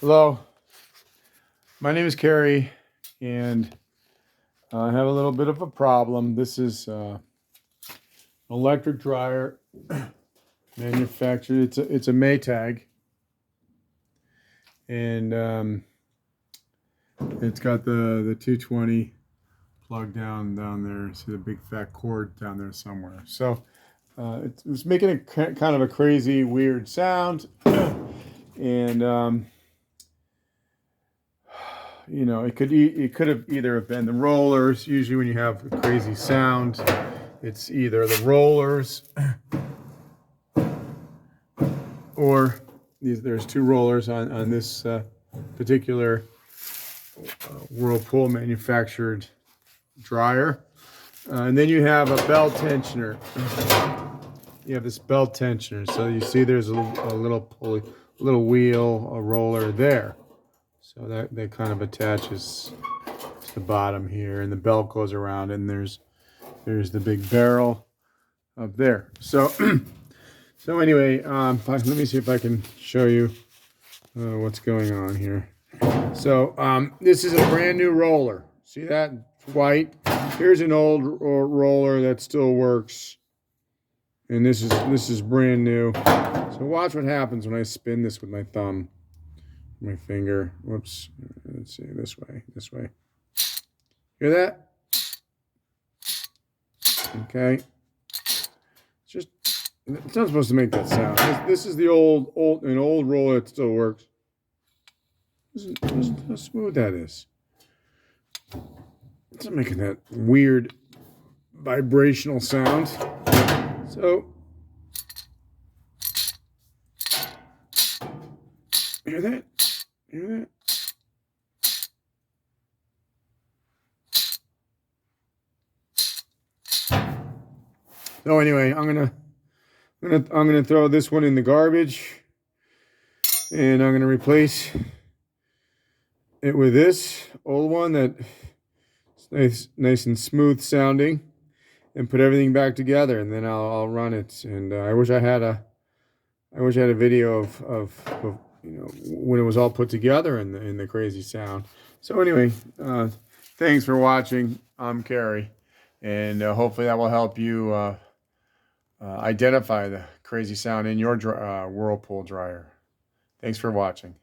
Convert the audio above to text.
Hello, my name is Carrie, and I have a little bit of a problem. This is an electric dryer manufactured. It's a Maytag, and it's got the 220 plug down there. See the big fat cord down there somewhere. So it was making a kind of a crazy, weird sound, and you know, it could have either been the rollers. Usually when you have a crazy sound, it's either the rollers or there's two rollers on this particular Whirlpool manufactured dryer. And then you have a belt tensioner. You have this belt tensioner. So you see there's a little pulley, little wheel, a roller there. So that kind of attaches to the bottom here, and the belt goes around, and there's the big barrel up there. So so anyway, let me see if I can show you what's going on here. So this is a brand new roller. See that? It's white. Here's an old roller that still works, and this is brand new. So watch what happens when I spin this with my thumb. My finger. Whoops. Let's see. This way. Hear that? Okay. It's not supposed to make that sound. This is the old roller that still works. Listen how smooth that is. It's not making that weird vibrational sound. So, hear that? Hear that? So anyway, I'm gonna throw this one in the garbage, and I'm gonna replace it with this old one that's nice and smooth sounding, and put everything back together, and then I'll run it. And I wish I had a video of you know, when it was all put together in the crazy sound. So anyway, thanks for watching. I'm Carrie, and hopefully that will help you identify the crazy sound in your Whirlpool dryer. Thanks for watching.